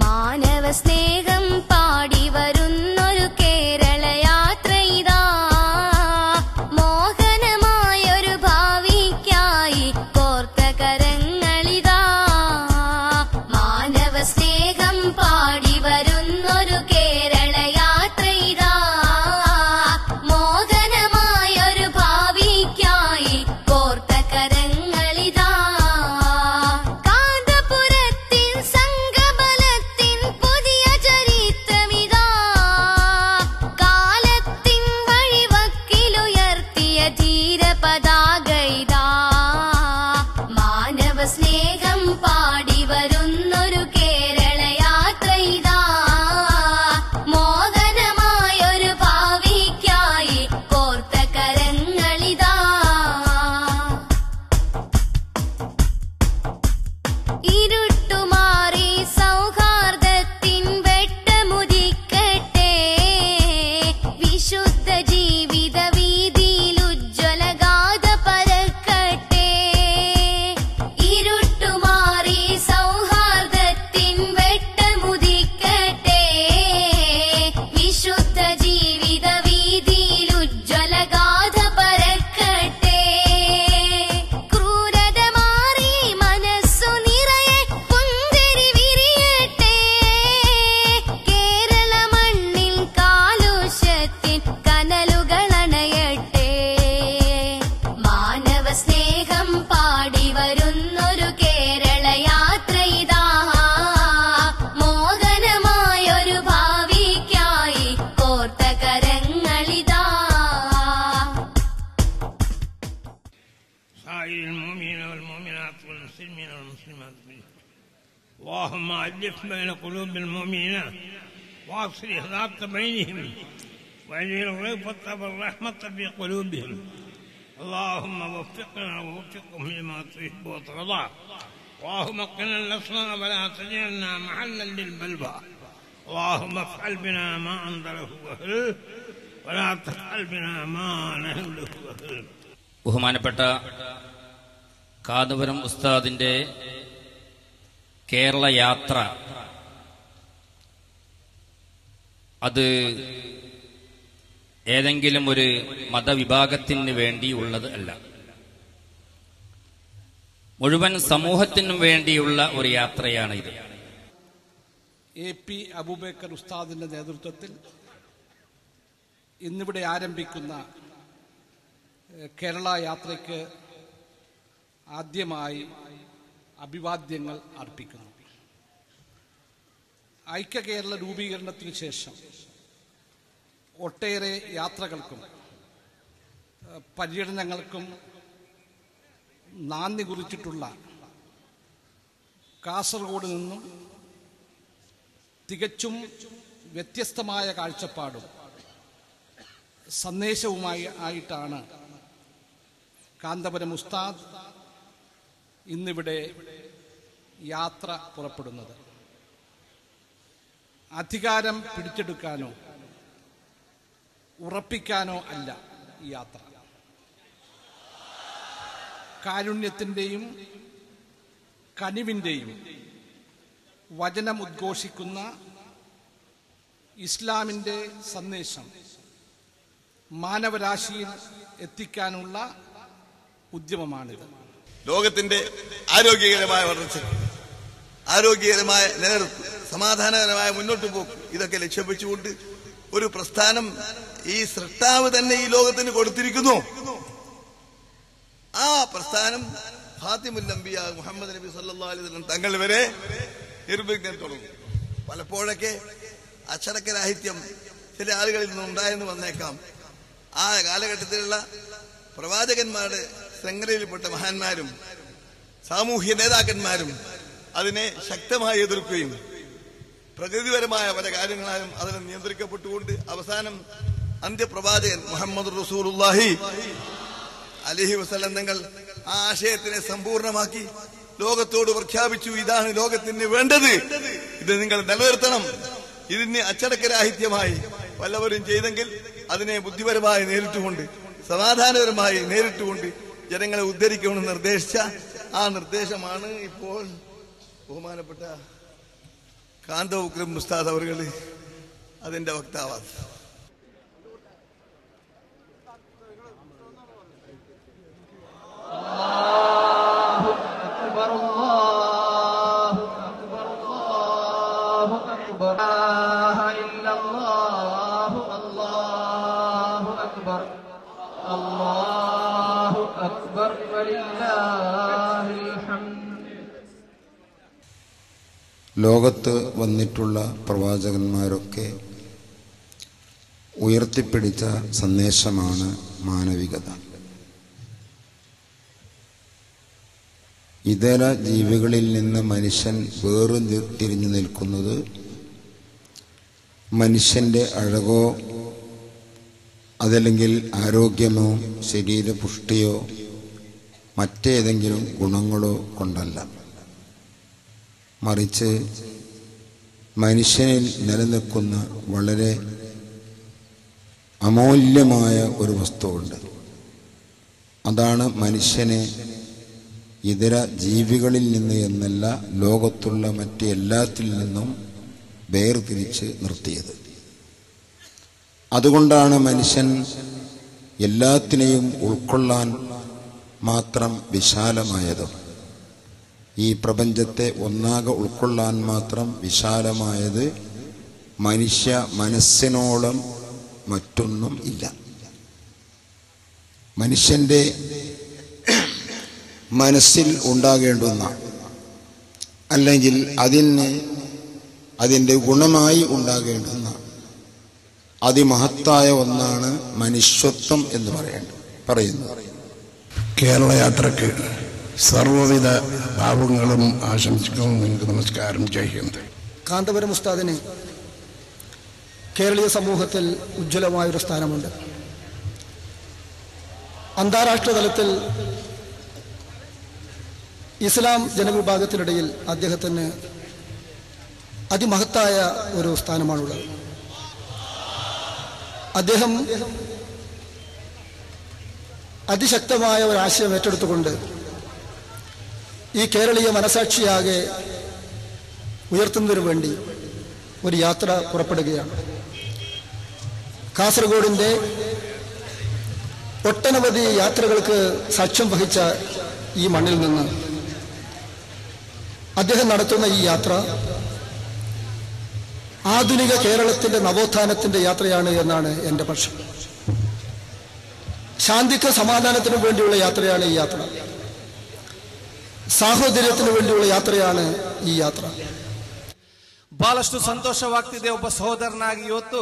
മാനവ സ്നേഹം പാടി വരുന്നൊരു കേരള യാത്ര ഇതാ, മോഹനമായൊരു ഭാവിക്കായി കോർത്ത കരങ്ങളിതാ. മാനവ സ്നേഹം പാടി വരുന്നൊരു കേരള യാത്ര ഇതാ, മോഹനമായൊരു ഭാവിക്കായി കോർത്ത കരങ്ങളിതാ. കാന്തപുരത്തിൻ സംഘബലത്തിൻ പുതിയ ചരിത്രമിതാ, കാലത്തിൻ വഴിവക്കിലുയർത്തിയ ധീരപതാക ഇതാ. മാനവ സ്നേഹം പാടി വരുന്നൊരു കേരള യാത്ര ഇതാ, മോഹനമായൊരു ഭാവിക്കായി കോർത്ത കരങ്ങളിതാ. ഇരുട്ടുമാറി സൗഹാർദ്ദത്തിൻ വെട്ടമുദിക്കട്ടെ, വിശുദ്ധ ജീവിത വീതിയിൽ ഉജ്ജ്വലഗാഥ പരക്കട്ടെ. ഇരുട്ടുമാറി സൗഹാർദ്ദത്തിൻ വെട്ടമുദിക്കട്ടെ, വിശുദ്ധ ജീവിത വീതിയിൽ ഉജ്ജ്വലഗാഥ പരക്കട്ടെ. ക്രൂരത മാറി മനസ്സു നിറയെ പുഞ്ചിരി വിരിയട്ടെ, കേരള മണ്ണിൽ കാലുഷ്യത്തിൻ കനലുകളണയട്ടെ. മാനവ സ്നേഹം പാടി വരുന്നൊരു കേരള യാത്ര ഇതാ, മോഹനമായൊരു ഭാവിക്കായി കോർത്ത കരങ്ങളിതാ. سائر المؤمنين والمؤمنات والمسلمين والمسلمات اللهم ألف بين قلوب المؤمنين وأصلح ذات بينهم واجعل الرفقة والرحمة في قلوبهم. اللهم وفقنا ووفقهم لما تحب وترضى. اللهم قنا الأسماء ولا تجعلنا محلا للبلوى. اللهم افعل بنا ما أنزله أهله ولا تفعل بنا ما نهله أهله. ബഹുമാനപ്പെട്ട കാന്തപുരം ഉസ്താദിന്റെ കേരള യാത്ര അത് ഏതെങ്കിലും ഒരു മതവിഭാഗത്തിന് വേണ്ടിയുള്ളത് അല്ല, മുഴുവൻ സമൂഹത്തിനും വേണ്ടിയുള്ള ഒരു യാത്രയാണ് ഇത്. AP അബൂബക്കർ ഉസ്താദിന്റെ നേതൃത്വത്തിൽ ഇന്നിവിടെ ആരംഭിക്കുന്ന കേരള യാത്രയ്ക്ക് ആദ്യമായി അഭിവാദ്യങ്ങൾ അർപ്പിക്കുന്നു. ഐക്യ കേരള രൂപീകരണത്തിനു ശേഷം ഒട്ടേറെ യാത്രകൾക്കും പര്യടനങ്ങൾക്കും നാന്ദി കുറിച്ചിട്ടുള്ള കാസർഗോഡ് നിന്നും തികച്ചും വ്യത്യസ്തമായ കാഴ്ചപ്പാടും സന്ദേശവുമായിട്ടാണ് കാന്തപുരം ഉസ്താദ് ഇന്നിവിടെ യാത്ര പുറപ്പെടുന്നത്. അധികാരം പിടിച്ചെടുക്കാനോ ഉറപ്പിക്കാനോ അല്ല ഈ യാത്ര. കാരുണ്യത്തിൻ്റെയും കനിവിൻ്റെയും വചനം ഉദ്ഘോഷിക്കുന്ന ഇസ്ലാമിൻ്റെ സന്ദേശം മാനവരാശിയിൽ എത്തിക്കാനുള്ള ഉദ്യമമാണിത്. ലോകത്തിന്റെ ആരോഗ്യകരമായ വളർച്ച, ആരോഗ്യകരമായ നിലനിർത്ത്, സമാധാനകരമായ മുന്നോട്ട് പോക്ക്, ഇതൊക്കെ ലക്ഷ്യം വെച്ചുകൊണ്ട് ഒരു പ്രസ്ഥാനം ഈ സൃഷ്ടാവ് തന്നെ ഈ ലോകത്തിന് കൊടുത്തിരിക്കുന്നു. ആ പ്രസ്ഥാനം ഖാതിമുൽ അംബിയ മുഹമ്മദ് നബി സല്ലല്ലാഹു അലൈഹി വസല്ലം തങ്ങൾ വരെ നിർവിഘ്നം തുടങ്ങും. പലപ്പോഴൊക്കെ അച്ചടക്കരാഹിത്യം ചില ആളുകളിൽ നിന്നുണ്ടായെന്ന് വന്നേക്കാം. ആ കാലഘട്ടത്തിലുള്ള പ്രവാചകന്മാരുടെ ശൃംഖലയിൽപ്പെട്ട മഹാന്മാരും സാമൂഹ്യ നേതാക്കന്മാരും അതിനെ ശക്തമായി എതിർക്കുകയും പ്രകൃതിപരമായ പല കാര്യങ്ങളാലും അതിനെ നിയന്ത്രിക്കപ്പെട്ടുകൊണ്ട് അവസാനം അന്ത്യപ്രവാചകൻ മുഹമ്മദ് റസൂലുള്ളാഹി അലൈഹി വസല്ലം തങ്ങൾ ആ ആശയത്തിനെ സമ്പൂർണമാക്കി ലോകത്തോട് പ്രഖ്യാപിച്ചു, ഇതാണ് ലോകത്തിന് വേണ്ടത്, ഇത് നിങ്ങൾ നിലനിർത്തണം. ഇതിന് അച്ചടക്കരാഹിത്യമായി വല്ലവരും ചെയ്തെങ്കിൽ അതിനെ ബുദ്ധിപരമായി നേരിട്ടുകൊണ്ട് സമാധാനപരമായി നേരിട്ടുകൊണ്ട് ജനങ്ങളെ ഉദ്ധരിക്കണമെന്ന് നിർദ്ദേശിച്ച ആ നിർദ്ദേശമാണ് ഇപ്പോൾ ബഹുമാനപ്പെട്ട കാന്തപുരം ഉസ്താദ് അവർ അതിന്റെ വക്താവാണ്. ലോകത്ത് വന്നിട്ടുള്ള പ്രവാചകന്മാരൊക്കെ ഉയർത്തിപ്പിടിച്ച സന്ദേശമാണ് മാനവികത. ഇതര ജീവികളിൽ നിന്ന് മനുഷ്യൻ വേർതിരിഞ്ഞു നിൽക്കുന്നത് മനുഷ്യന്റെ അഴകോ അതല്ലെങ്കിൽ ആരോഗ്യമോ ശരീരപുഷ്ടിയോ മറ്റേതെങ്കിലും ഗുണങ്ങളോ കൊണ്ടല്ല, മറിച്ച് മനുഷ്യനിൽ നിലനിൽക്കുന്ന വളരെ അമൂല്യമായ ഒരു വസ്തുവുണ്ട്. അതാണ് മനുഷ്യനെ ഇതര ജീവികളിൽ നിന്ന് എന്നല്ല, ലോകത്തുള്ള മറ്റെല്ലാത്തിൽ നിന്നും വേർതിരിച്ച് നിർത്തിയത്. അതുകൊണ്ടാണ് മനുഷ്യൻ എല്ലാത്തിനെയും ഉൾക്കൊള്ളാൻ മാത്രം വിശാലമായതും ഈ പ്രപഞ്ചത്തെ ഒന്നാകെ ഉൾക്കൊള്ളാൻ മാത്രം വിശാലമായത് മനുഷ്യ മനസ്സിനോളം മറ്റൊന്നും ഇല്ല. മനുഷ്യന്റെ മനസ്സിൽ ഉണ്ടാകേണ്ടുന്ന അല്ലെങ്കിൽ അതിൻ്റെ ഗുണമായി ഉണ്ടാകേണ്ടുന്ന അതിമഹത്തായ ഒന്നാണ് മനുഷ്യത്വം എന്ന് പറയുന്നത്. കേരള യാത്രക്ക് സർവ്വവിധ ഭാവങ്ങളും ആശംസിക്കുന്നു. നിങ്ങൾക്ക് നമസ്കാരം. ജയ് ഹിന്ദ്. കാന്തപുരം ഉസ്താദിന് കേരളീയ സമൂഹത്തിൽ ഉജ്ജ്വലമായൊരു സ്ഥാനമുണ്ട്. അന്താരാഷ്ട്ര തലത്തിൽ ഇസ്ലാം ജനവിഭാഗത്തിനിടയിൽ അദ്ദേഹത്തിന് അതിമഹത്തായ ഒരു സ്ഥാനമാണുള്ളത്. അദ്ദേഹം അതിശക്തമായ ഒരാശയം ഏറ്റെടുത്തുകൊണ്ട് ഈ കേരളീയ മനസാക്ഷിയാകെ ഉയർത്തുന്നതിനു വേണ്ടി ഒരു യാത്ര പുറപ്പെടുകയാണ്. കാസർഗോഡിൻ്റെ ഒട്ടനവധി യാത്രകൾക്ക് സാക്ഷ്യം വഹിച്ച ഈ മണ്ണിൽ നിന്ന് അദ്ദേഹം നടത്തുന്ന ഈ യാത്ര ആധുനിക കേരളത്തിന്റെ നവോത്ഥാനത്തിന്റെ യാത്രയാണ് എന്നാണ് എൻ്റെ പക്ഷം. ശാന്തിക്ക് സമാധാനത്തിനു വേണ്ടിയുള്ള യാത്രയാണ് ಈ യാത്ര. ಸಾಹೋದರ್ಯത്തിന് വേണ്ടിയുള്ള യാത്രയാണ് ಈ യാത്ര. ಬಹಳಷ್ಟು ಸಂತೋಷವಾಗ್ತಿದೆ. ಒಬ್ಬ ಸಹೋದರನಾಗಿ ಇವತ್ತು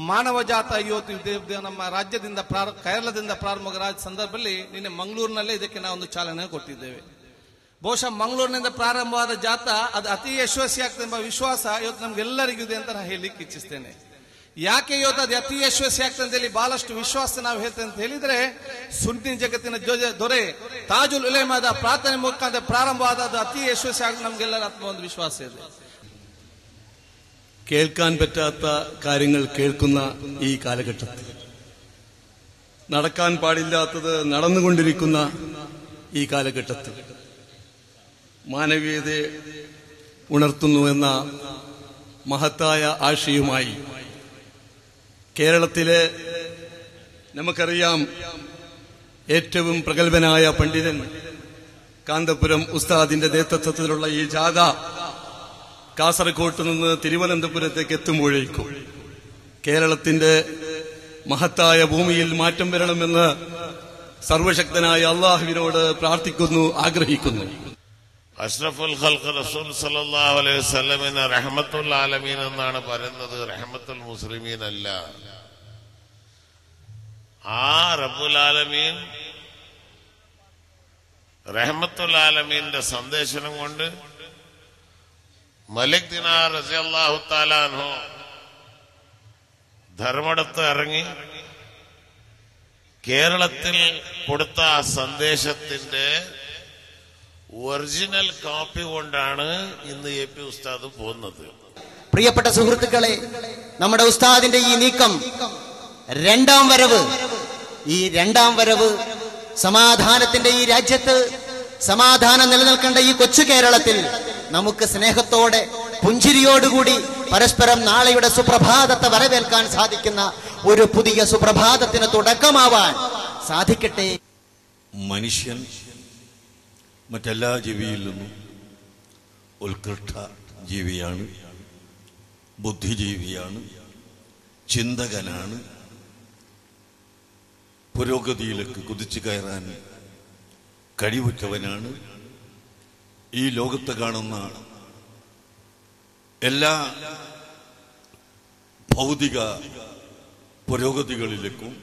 ಮಾನವ ಜಾತ ಇವತ್ತು ನಮ್ಮ ರಾಜ್ಯದಿಂದ ಕೇರಳದಿಂದ ಪ್ರಾರಂಭವಾದ ಸಂದರ್ಭದಲ್ಲಿ ನಿನ್ನೆ ಮಂಗಳೂರಿನಲ್ಲೇ ಇದಕ್ಕೆ ನಾವು ಒಂದು ಚಾಲನೆ ಕೊಟ್ಟಿದ್ದೇವೆ. ಬಹುಶಃ ಮಂಗಳೂರಿನಿಂದ ಪ್ರಾರಂಭವಾದ ಜಾತ ಅದು ಅತಿ ಯಶಸ್ವಿ ಆಗ್ತದೆ ಎಂಬ ವಿಶ್ವಾಸ ಇವತ್ತು ನಮ್ಗೆಲ್ಲರಿಗೂ ಇದೆ ಅಂತ ನಾನು ಹೇಳಲಿಕ್ಕೆ ಇಚ್ಛಿಸ್ತೇನೆ. ಯಾಕೆ ಇವತ್ತು ಅದು ಅತಿ ಯಶಸ್ವಿ ಆಗ್ತದೆ ಅಂತ ಹೇಳಿ ಬಹಳಷ್ಟು ವಿಶ್ವಾಸ ನಾವು ಹೇಳ್ತೇವೆ ಅಂತ ಹೇಳಿದ್ರೆ, ಸುನ್ನಿ ಜಗತ್ತಿನ ದೊರೆ ತಾಜುಲ್ ಉಲೇಮಾದ ಪ್ರಾರ್ಥನೆ ಮುಖಾಂತರ ಪ್ರಾರಂಭವಾದ ಅದು ಅತಿ ಯಶಸ್ವಿ ಆಗ ನಮ್ಗೆಲ್ಲರ ಆತ್ಮ ಒಂದು ವಿಶ್ವಾಸ ಇದೆ. കേൾക്കാൻ പറ്റാത്ത കാര്യങ്ങൾ കേൾക്കുന്ന ഈ കാലഘട്ടത്തിൽ, നടക്കാൻ പാടില്ലാത്തത് നടന്നുകൊണ്ടിരിക്കുന്ന ഈ കാലഘട്ടത്തിൽ മാനവീയതയെ ഉണർത്തുന്നുവെന്ന മഹത്തായ ആശയവുമായി കേരളത്തിലെ നമുക്കറിയാം ഏറ്റവും പ്രഗത്ഭനായ പണ്ഡിതൻ കാന്തപുരം ഉസ്താദിന്റെ നേതൃത്വത്തിലുള്ള ഈ ജാഥ കാസർഗോഡ് നിന്ന് തിരുവനന്തപുരത്തേക്ക് എത്തുമ്പോഴേക്കും കേരളത്തിന്റെ മഹത്തായ ഭൂമിയിൽ മാറ്റം വരണമെന്ന് സർവശക്തനായ അള്ളാഹുവിനോട് പ്രാർത്ഥിക്കുന്നു, ആഗ്രഹിക്കുന്നു. അഷ്റഫുൽ ഖൽഖ് റസൂൽ സല്ലല്ലാഹു അലൈഹി വസല്ലമിനെ റഹ്മത്തുൽ ആലമീൻ എന്നാണ് പറയുന്നത്, റഹ്മത്തുൽ മുസ്ലിമീൻ അല്ല. ആ റബ്ബുൽ ആലമീൻ റഹ്മത്തുൽ ആലമീന്റെ സന്ദേശനം കൊണ്ട് മലിക് ദിനാർ റളിയല്ലാഹു തആല അൻഹു ധർമ്മടത്ത് ഇറങ്ങി കേരളത്തിൽ കൊടുത്ത ആ സന്ദേശത്തിന്റെ ഒറിജിനൽ കോപ്പി കൊണ്ടാണ് ഇന്ന് എ പി ഉസ്താദ് പോകുന്നത്. പ്രിയപ്പെട്ട സുഹൃത്തുക്കളെ, നമ്മുടെ ഉസ്താദിന്റെ ഈ നീക്കം ഈ രണ്ടാം വരവ് സമാധാനത്തിന്റെ ഈ രാജ്യത്ത്, സമാധാനം നിലനിൽക്കേണ്ട ഈ കൊച്ചു കേരളത്തിൽ നമുക്ക് സ്നേഹത്തോടെ പുഞ്ചിരിയോടുകൂടി പരസ്പരം നാളെയുടെ സുപ്രഭാതത്തെ വരവേൽക്കാൻ സാധിക്കുന്ന ഒരു പുതിയ സുപ്രഭാതത്തിന് തുടക്കമാവാൻ സാധിക്കട്ടെ. മനുഷ്യൻ മറ്റെല്ലാ ജീവിയിൽ നിന്നും ഉത്കൃഷ്ട ജീവിയാണ്, ബുദ്ധിജീവിയാണ്, ചിന്തകനാണ്. പുരോഗതിയിലേക്ക് കുതിച്ചു കയറാൻ കഴിവുറ്റവനാണ്. ഈ ലോകത്ത് കാണുന്ന എല്ലാ ഭൗതിക പുരോഗതികളിലേക്കും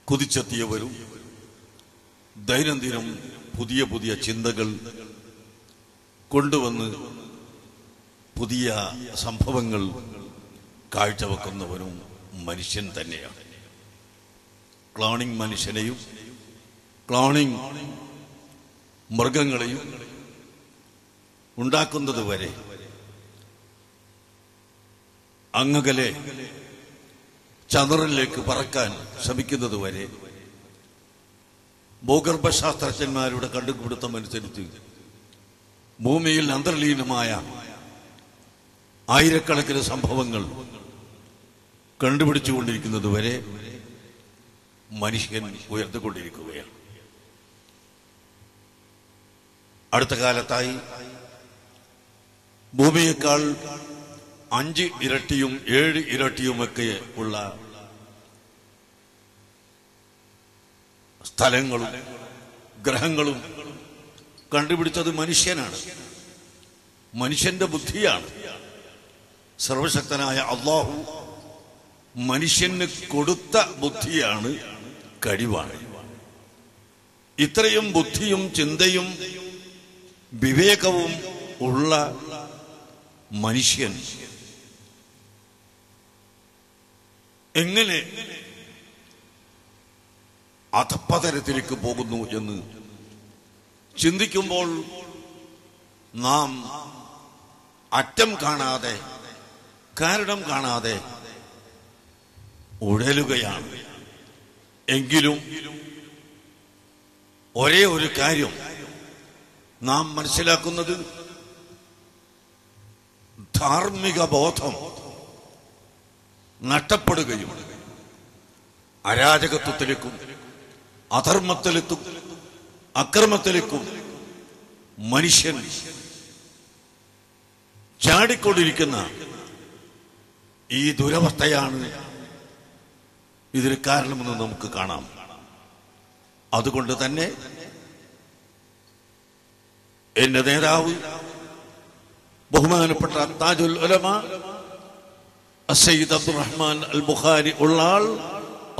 കുതിച്ചെത്തിയവരും ദൈനംദിനം പുതിയ പുതിയ ചിന്തകൾ കൊണ്ടുവന്ന് പുതിയ സംഭവങ്ങൾ കാഴ്ചവെക്കുന്നവരും മനുഷ്യൻ തന്നെയാണ്. ക്ലോണിംഗ് മനുഷ്യനെയും ക്ലോണിംഗ് മൃഗങ്ങളെയും ഉണ്ടാക്കുന്നത് വരെ അങ്ങകലെ ചന്ദ്രനിലേക്ക് പറക്കാൻ ശ്രമിക്കുന്നത് വരെ ഭൂഗർഭശാസ്ത്രജ്ഞന്മാരുടെ കണ്ടുപിടുത്തം അനുസരിച്ച് ഭൂമിയിൽ അന്തർലീനമായ ആയിരക്കണക്കിന് സംഭവങ്ങൾ കണ്ടുപിടിച്ചുകൊണ്ടിരിക്കുന്നത് വരെ മനുഷ്യൻ ഉയർന്നുകൊണ്ടിരിക്കുകയാണ്. അടുത്ത കാലത്തായി ഭൂമിയേക്കാൾ 5 ഇരട്ടിയും 7 ഇരട്ടിയുമൊക്കെ ഉള്ള സ്ഥലങ്ങളും ഗ്രഹങ്ങളും കണ്ടുപിടിച്ചത് മനുഷ്യനാണ്, മനുഷ്യന്റെ ബുദ്ധിയാണ്. സർവശക്തനായ അല്ലാഹു മനുഷ്യന് കൊടുത്ത ബുദ്ധിയാണ്, കഴിവാണ്. ഇത്രയും ബുദ്ധിയും ചിന്തയും വിവേകവും ഉള്ള മനുഷ്യൻ എങ്ങനെ അധപ്പതരത്തിലേക്ക് പോകുന്നു എന്ന് ചിന്തിക്കുമ്പോൾ നാം അറ്റം കാണാതെ, കാരണം കാണാതെ ഉഴലുകയാണ്. എങ്കിലും ഒരേ ഒരു കാര്യം നാം മനസ്സിലാക്കുന്നത്, ധാർമ്മിക ബോധം നഷ്ടപ്പെടുകയും അരാജകത്വത്തിലേക്കും അധർമ്മത്തിലേക്കും അക്രമത്തിലേക്കും മനുഷ്യൻ ചാടിക്കൊണ്ടിരിക്കുന്ന ഈ ദുരവസ്ഥയാണ് ഇതിന് കാരണമെന്ന് നമുക്ക് കാണാം. അതുകൊണ്ട് തന്നെ എന്റെ നേതാവ് ബഹുമാനപ്പെട്ട താജുൽ ഉലമ സയ്യിദ് അബ്ദുറഹ്മാൻ അൽ ബുഖാരി ഉള്ള ആൾ,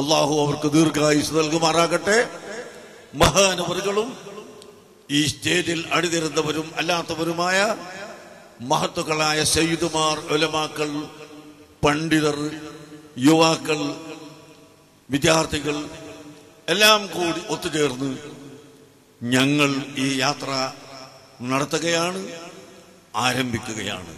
അള്ളാഹു അവർക്ക് ദീർഘായുസ് നൽകുമാറാകട്ടെ. മഹാനവറുകളും ഈ സ്റ്റേജിൽ അണിനിരന്നവരും അല്ലാത്തവരുമായ മഹത്തുക്കളായ സയ്യിദുമാർ, ഉലമാക്കൾ, പണ്ഡിതർ, യുവാക്കൾ, വിദ്യാർത്ഥികൾ എല്ലാം കൂടി ഒത്തുചേർന്ന് ഞങ്ങൾ ഈ യാത്ര നടത്തുകയാണ്, ആരംഭിക്കുകയാണ്.